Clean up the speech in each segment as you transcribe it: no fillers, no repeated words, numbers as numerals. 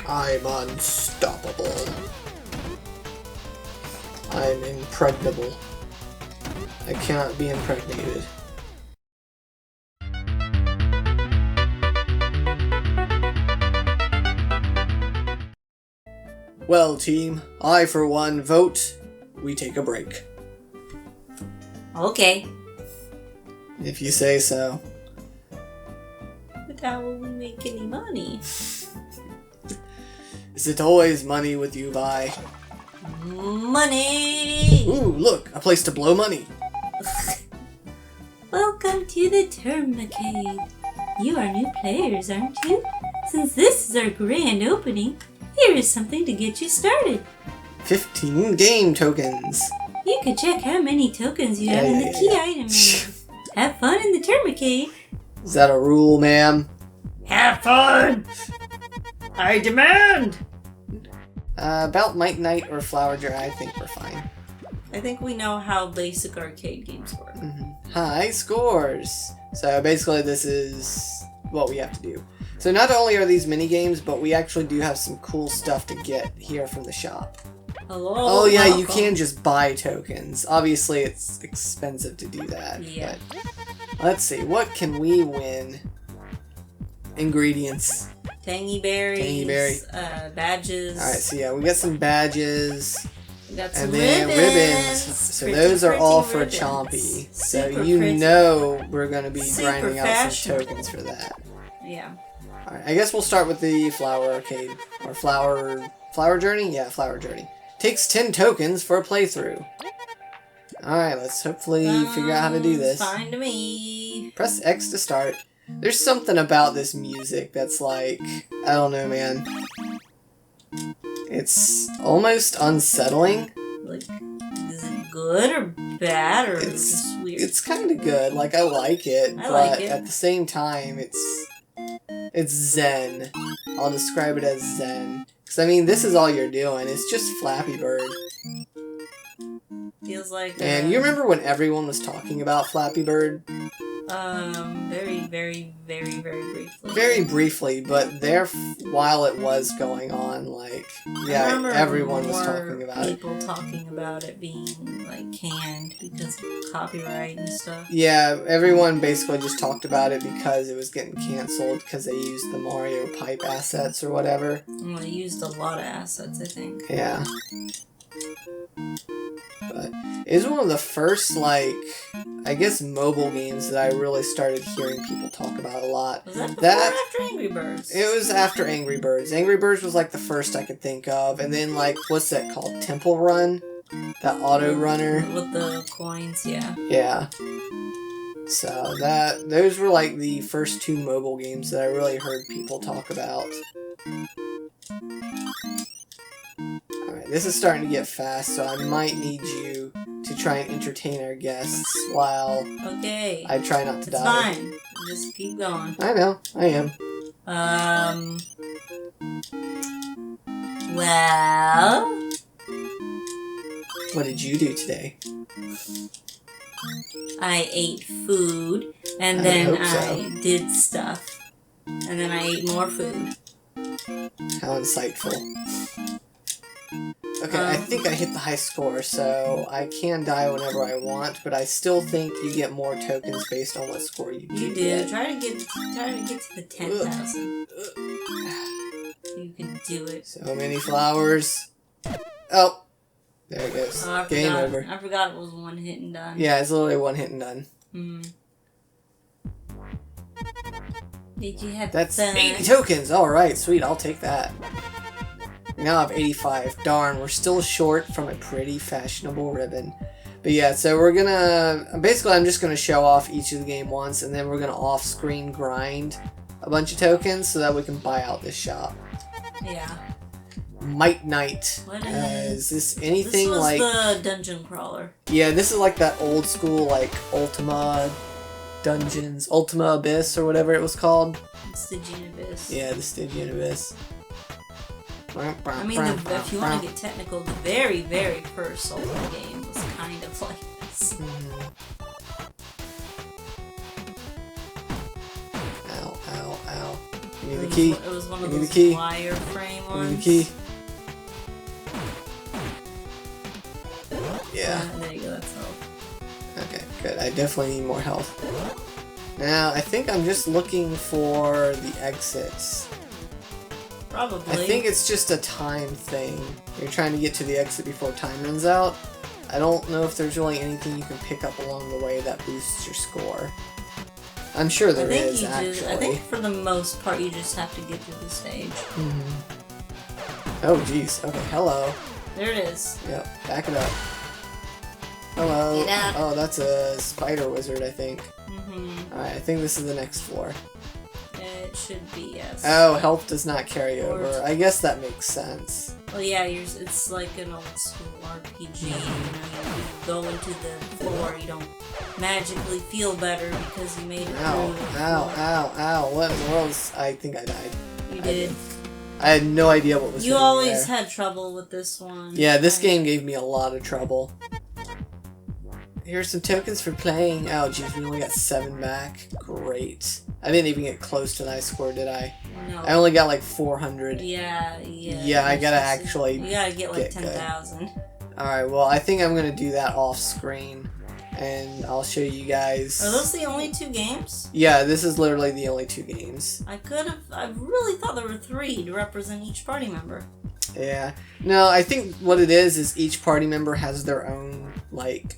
I'm unstoppable. I'm impregnable. I cannot be impregnated. Well, team, I for one vote we take a break. Okay. If you say so. But how will we make any money? Is it always money with you, Vi? Money! Ooh, look, a place to blow money. Welcome to the Tournament. You are new players, aren't you? Since this is our grand opening, here is something to get you started. 15 game tokens. You can check how many tokens you have in the key item menu. Have fun in the Tournament. Is that a rule, ma'am? Have fun! I demand! About Might Knight or Flower Jar, I think we're fine. I think we know how basic arcade games work. High scores. So basically this is what we have to do. So not only are these mini games, but we actually do have some cool stuff to get here from the shop. Hello. Oh yeah, welcome. you can just buy tokens. Obviously it's expensive to do that. Yeah. But let's see, what can we win? Ingredients. Tangy berries. Tangy berry. Badges. Alright, so yeah, we got some badges. We got some And then ribbons. So those are all for ribbons. Chompy. So Super you pretty. know we're going to be Super grinding out some fashionable. tokens for that. Yeah. Alright, I guess we'll start with the Flower Arcade. Or Flower Journey? Yeah, Flower Journey. Takes 10 tokens for a playthrough. Alright, let's hopefully figure out how to do this. Fine to me. Press X to start. There's something about this music that's like, I don't know, man. It's almost unsettling. Like, is it good or bad or It's just weird? It's kind of good. Like, I like it, I but like it. at the same time, it's zen. I'll describe it as zen. Because, I mean, this is all you're doing. It's just Flappy Bird. Feels like. And you remember when everyone was talking about Flappy Bird? Very, very, very, very briefly. Very briefly, but while it was going on, like, I yeah, remember everyone was more talking about it. people talking about it being like canned because of copyright and stuff. Yeah, everyone basically just talked about it because it was getting canceled because they used the Mario Pipe assets or whatever. Well, they used a lot of assets, I think. Yeah. But it was one of the first, like, I guess mobile games that I really started hearing people talk about a lot. Was that before or after Angry Birds? It was after Angry Birds. Angry Birds was like the first I could think of, and then like, what's that called? Temple Run? That auto runner? With the coins, yeah. Yeah. So those were like the first two mobile games that I really heard people talk about. Alright, this is starting to get fast, so I might need you to try and entertain our guests while Okay. I try not to It's die. fine. Just keep going. I know, I am. Well... What did you do today? I ate food, and I then hope so. I did stuff. And then I ate more food. How insightful. Okay, I think I hit the high score, so I can die whenever I want, but I still think you get more tokens based on what score you do. You do. Try to get to the 10,000. You can do it. So many flowers. Oh, there it goes. Oh, Game over. I forgot it was one hit and done. Yeah, it's literally one hit and done. Did you have That's fun? 80 tokens. Alright, sweet, I'll take that. We now have 85. Darn, we're still short from a pretty fashionable ribbon. But yeah, so we're gonna... Basically, I'm just gonna show off each of the game once, and then we're gonna off-screen grind a bunch of tokens so that we can buy out this shop. Yeah. Might Knight. What Is this anything this was like... the dungeon crawler. Yeah, this is like that old school, like, Ultima Dungeons, Ultima Abyss, or whatever it was called. Stygian Abyss. Yeah, the Stygian Abyss. I mean, if you want to get technical, the very, very first Ultima game was kind of like this. Ow, ow, ow. Give me the key. It was one of Give me those the key. wireframe Give me ones. the key. Yeah. There you go, that's all. Okay, good. I definitely need more health. Now, I think I'm just looking for the exits. Probably. I think it's just a time thing. You're trying to get to the exit before time runs out. I don't know if there's really anything you can pick up along the way that boosts your score. I'm sure there is, actually. I think for the most part, you just have to get through the stage. Oh, jeez. Okay, hello. There it is. Yep, back it up. Hello. Get up. Oh, that's a spider wizard, I think. Mm-hmm. Alright, I think this is the next floor. It should be, yes. Oh, health does not carry over. I guess that makes sense. Well, yeah, it's like an old school RPG. You know, you go into the floor, you don't magically feel better because you made it Ow, through. ow, ow, ow. What in the world is... I think I died. You did. I had no idea what was You happening always there. had trouble with this one. Yeah, this game gave me a lot of trouble. Here's some tokens for playing. Oh, geez, we only got 7 back. Great. I didn't even get close to the high score, did I? No. I only got like 400. Yeah. Yeah, I gotta actually You gotta get like get good. 10,000. Alright, well, I think I'm gonna do that off screen. And I'll show you guys. Are those the only 2 games? Yeah, this is literally the only 2 games. I really thought there were 3 to represent each party member. Yeah. No, I think what it is each party member has their own, like,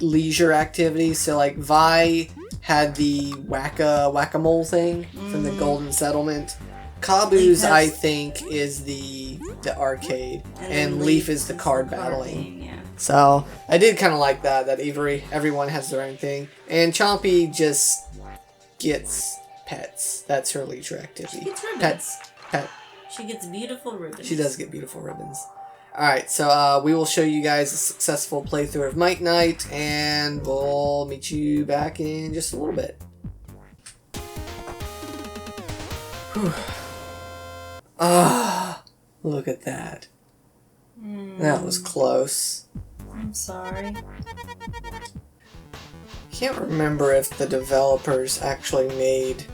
leisure activities. So, like, Vi had the whack-a-mole thing from the Golden Settlement. Kabu's, I think, is the arcade. And Leaf is the card battling. Yeah. So, I did kind of like that everyone has their own thing. And Chompy just gets pets. That's her leisure activity. She gets ribbons. Pet. She gets beautiful ribbons. She does get beautiful ribbons. Alright, so we will show you guys a successful playthrough of Might Knight, and we'll meet you back in just a little bit. Whew. Ah, look at that. That was close. I'm sorry. Can't remember if the developers actually made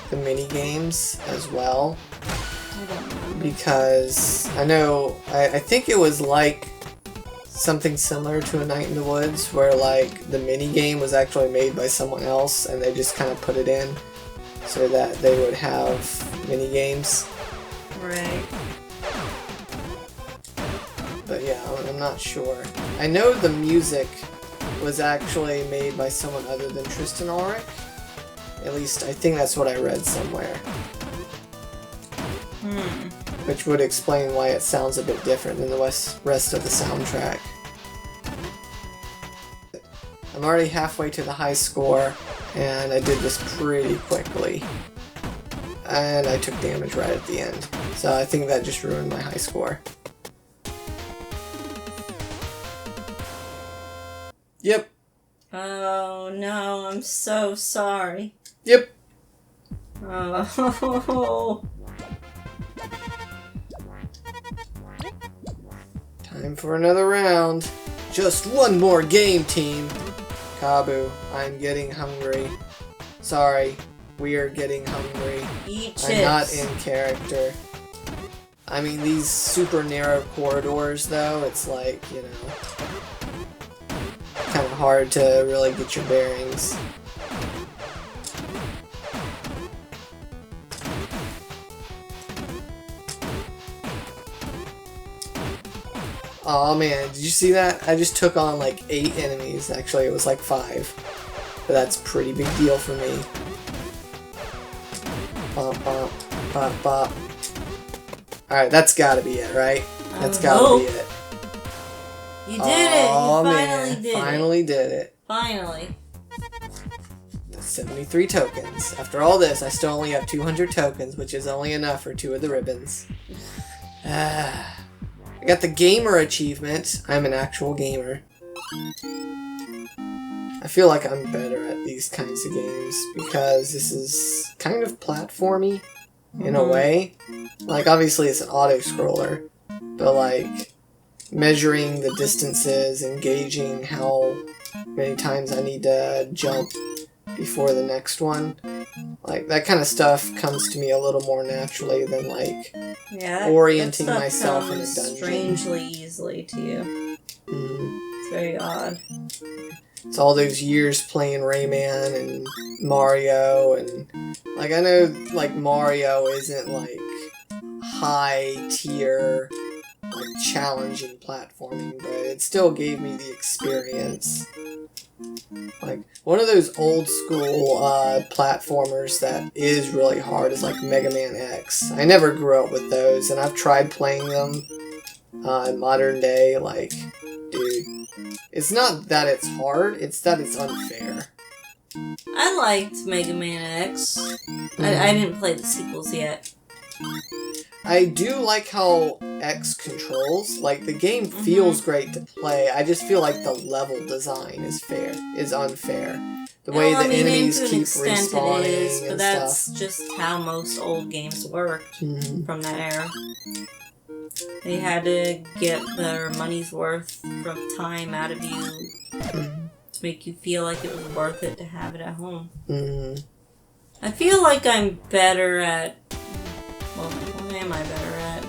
the mini games as well. I don't know. Because I think it was like something similar to A Night in the Woods, where like the mini game was actually made by someone else and they just kind of put it in so that they would have mini games. Right. But yeah, I'm not sure. I know the music was actually made by someone other than Tristan Ulrich. At least I think that's what I read somewhere. Which would explain why it sounds a bit different than the rest of the soundtrack. I'm already halfway to the high score, and I did this pretty quickly. And I took damage right at the end. So I think that just ruined my high score. Yep. Oh no, I'm so sorry. Yep. Oh. Time for another round. Just one more game, team. Kabu, I'm getting hungry. Sorry, we are getting hungry. Eat chips. I'm not in character. I mean, these super narrow corridors, though, it's like, you know, kind of hard to really get your bearings. Oh man, did you see that? I just took on like 8 enemies. Actually, it was like 5. But that's a pretty big deal for me. Bop, bop, bop, bop. Alright, that's gotta be it, right? That's gotta be it. You did it! Oh, You man. Finally did it. Finally. That's 73 tokens. After all this, I still only have 200 tokens, which is only enough for 2 of the ribbons. I got the gamer achievement. I'm an actual gamer. I feel like I'm better at these kinds of games because this is kind of platformy in a way. Like, obviously it's an auto-scroller, but like measuring the distances and gauging how many times I need to jump before the next one Like, that kind of stuff comes to me a little more naturally than, like, Yeah, orienting that myself in a comes dungeon. strangely easily to you. It's very odd. It's all those years playing Rayman and Mario, and, like, I know, like, Mario isn't, like, high tier, like, challenging platforming, but it still gave me the experience. Like, one of those old school platformers that is really hard is like Mega Man X. I never grew up with those, and I've tried playing them in modern day. Like, dude, it's not that it's hard, it's that it's unfair. I liked Mega Man X. I didn't play the sequels yet. I do like how X controls. Like, the game feels great to play. I just feel like the level design is unfair. The way the enemies keep respawning it is, and but that's stuff. just how most old games worked from that era. They had to get their money's worth of time out of you to make you feel like it was worth it to have it at home. I feel like I'm better at... Well, what am I better at?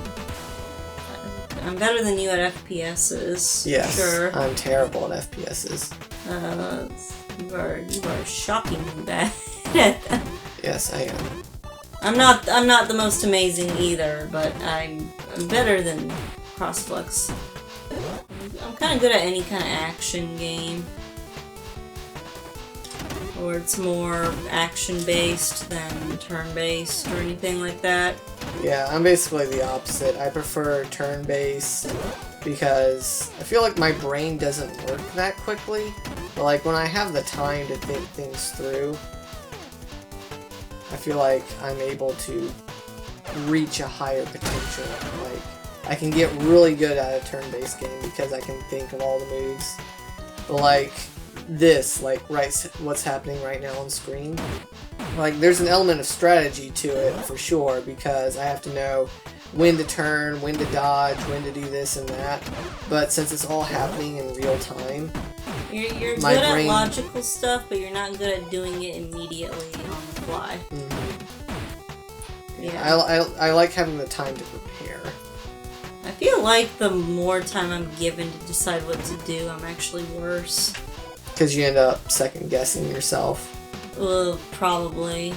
I'm better than you at FPSs. Yes, sure. I'm terrible at FPSs. You are shockingly bad at them. Yes, I am. I'm not the most amazing either, but I'm better than Crossflux. I'm kind of good at any kind of action game. Or it's more action-based than turn-based or anything like that. Yeah, I'm basically the opposite. I prefer turn-based because I feel like my brain doesn't work that quickly. But like when I have the time to think things through, I feel like I'm able to reach a higher potential. Like, I can get really good at a turn-based game because I can think of all the moves. But like this, like what's happening right now on screen, like there's an element of strategy to it for sure because I have to know when to turn, when to dodge, when to do this and that. But since it's all happening in real time, you're good at logical stuff, but you're not good at doing it immediately on the fly. Yeah, I like having the time to prepare. I feel like the more time I'm given to decide what to do, I'm actually worse. Because you end up second-guessing yourself. Probably.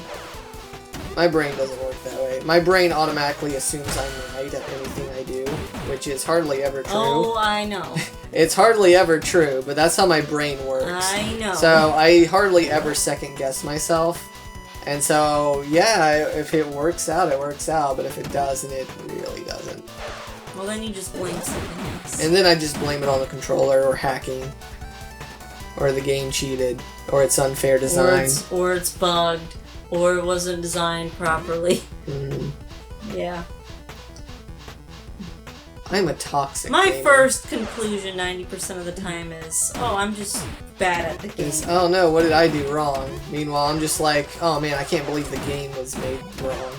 My brain doesn't work that way. My brain automatically assumes I'm right at anything I do, which is hardly ever true. Oh, I know. It's hardly ever true, but that's how my brain works. I know. So I hardly ever second-guess myself. And so, yeah, if it works out, it works out. But if it doesn't, it really doesn't. Well, then you just blame something else. And then I just blame it on the controller or hacking. Or the game cheated. Or it's unfair design. Or it's bugged. Or it wasn't designed properly. Yeah. I'm a toxic My gamer. first conclusion 90% of the time is, oh, I'm just bad at the game. Oh no, what did I do wrong? Meanwhile, I'm just like, oh man, I can't believe the game was made wrong.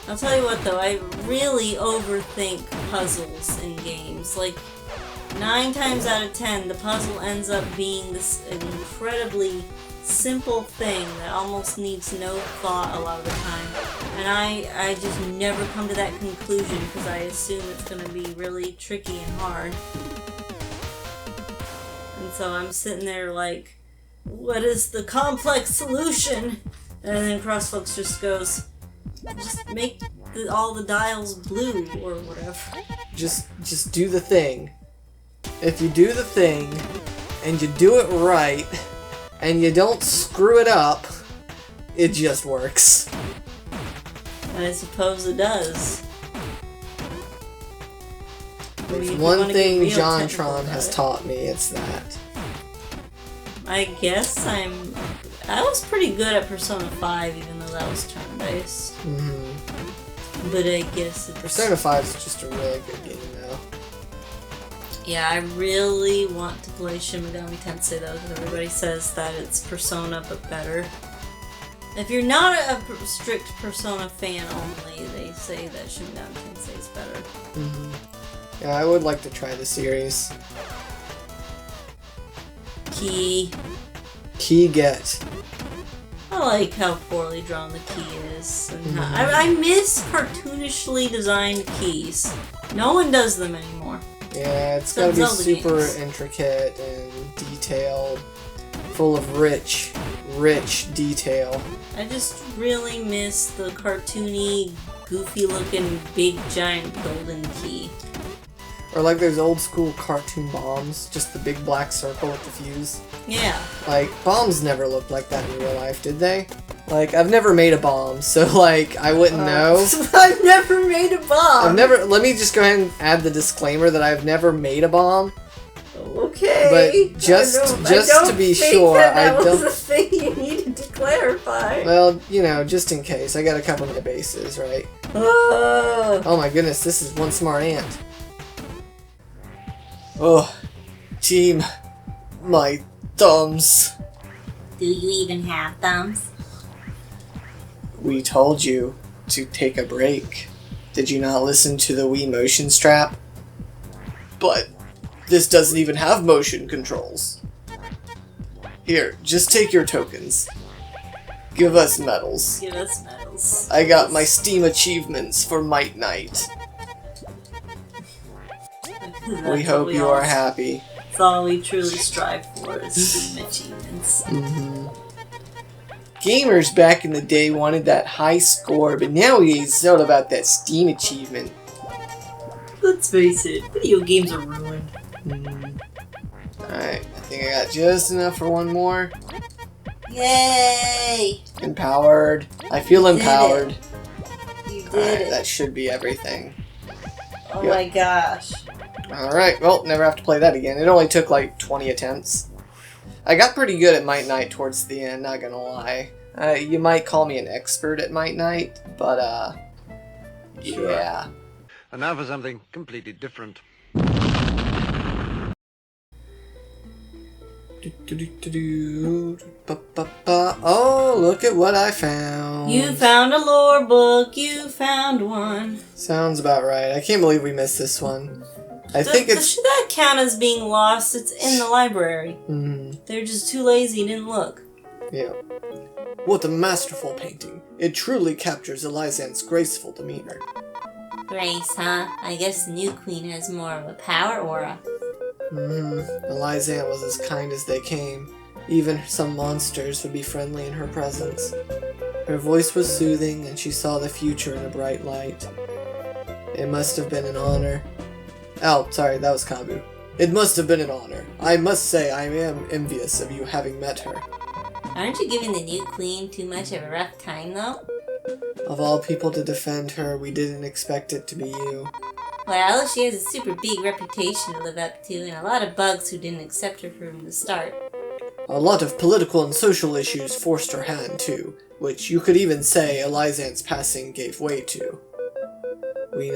I'll tell you what though, I really overthink puzzles in games. Like, 9 times out of 10, the puzzle ends up being this incredibly simple thing that almost needs no thought a lot of the time. And I just never come to that conclusion because I assume it's going to be really tricky and hard. And so I'm sitting there like, what is the complex solution? And then Crossflux just goes, just make all the dials blue or whatever. Just do the thing. If you do the thing, and you do it right, and you don't screw it up, it just works. And I suppose it does. There's one thing JonTron has taught me, it's that. I guess I was pretty good at Persona 5, even though that was turn-based. But I guess it's... Persona 5 is just a really good game, though. Yeah, I really want to play Shin Megami Tensei, though, because everybody says that it's Persona, but better. If you're not a strict Persona fan only, they say that Shin Megami Tensei is better. Yeah, I would like to try the series. Key Get. I like how poorly drawn the key is. And I miss cartoonishly designed keys. No one does them anymore. Yeah, it's gotta be super intricate and detailed, full of rich detail. I just really miss the cartoony, goofy-looking, big, giant golden key. Or like those old school cartoon bombs, just the big black circle with the fuse. Yeah. Like, bombs never looked like that in real life, did they? Like, I've never made a bomb, so like, I wouldn't know. I've never made a bomb! let me just go ahead and add the disclaimer that I've never made a bomb. Okay. But just to be sure, that was the thing you needed to clarify. Well, you know, just in case. I gotta cover my bases, right? Oh my goodness, this is one smart ant. Oh, team, my thumbs. Do you even have thumbs? We told you to take a break. Did you not listen to the Wii motion strap? But this doesn't even have motion controls. Here, just take your tokens. Give us medals. Give us medals. I got my Steam achievements for Might Night. We hope you are happy. That's all we truly strive for is Steam achievements. Gamers back in the day wanted that high score, but now it's all about that Steam achievement. Let's face it, video games are ruined. Alright, I think I got just enough for one more. Yay! Empowered. I feel empowered. You did Alright, it. that should be everything. Oh my gosh. Alright, well, never have to play that again. It only took like 20 attempts. I got pretty good at Might Night towards the end, not gonna lie. You might call me an expert at Might Night, but yeah. And now for something completely different. Oh, look at what I found. You found a lore book. You found one. Sounds about right. I can't believe we missed this one. Should that count as being lost? It's in the library. They're just too lazy, didn't look. Yeah. What a masterful painting. It truly captures Elizant's graceful demeanor. Grace, huh? I guess the new queen has more of a power aura. Elizant was as kind as they came. Even some monsters would be friendly in her presence. Her voice was soothing, and she saw the future in a bright light. It must have been an honor. Oh, sorry, that was Kabu. It must have been an honor. I must say I am envious of you having met her. Aren't you giving the new queen too much of a rough time, though? Of all people to defend her, we didn't expect it to be you. Well, she has a super big reputation to live up to, and a lot of bugs who didn't accept her from the start. A lot of political and social issues forced her hand, too, which you could even say Elizant's passing gave way to. We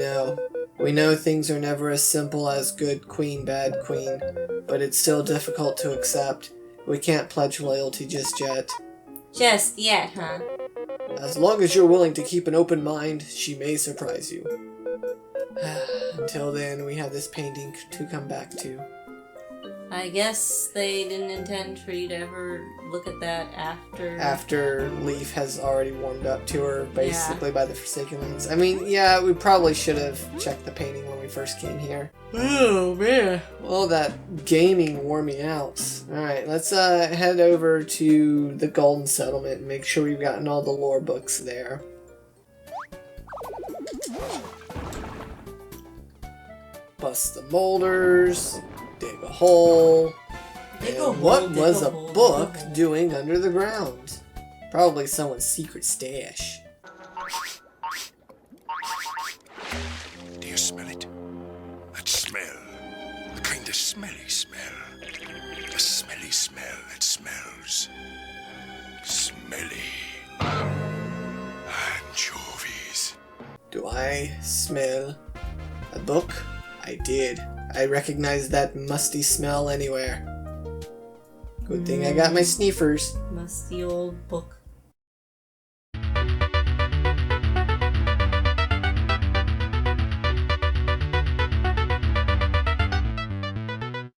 know things are never as simple as good queen, bad queen, but it's still difficult to accept. We can't pledge loyalty just yet. Just yet, huh? As long as you're willing to keep an open mind, she may surprise you. Until then, we have this painting to come back to. I guess they didn't intend for you to ever look at that after... After Leaf has already warmed up to her, basically, by the Forsaken Lands. I mean, yeah, we probably should have checked the painting when we first came here. Oh, man. Well, that gaming wore me out. Alright, let's head over to the Golden Settlement and make sure we've gotten all the lore books there. Bust the boulders. Dig a hole. And what was a book doing under the ground? Probably someone's secret stash. Do you smell it? That smell. The kind of smelly smell. The smelly smell that smells. Smelly. Anchovies. Do I smell a book? I did. I recognized that musty smell anywhere. Good thing I got my sneakers. Musty old book.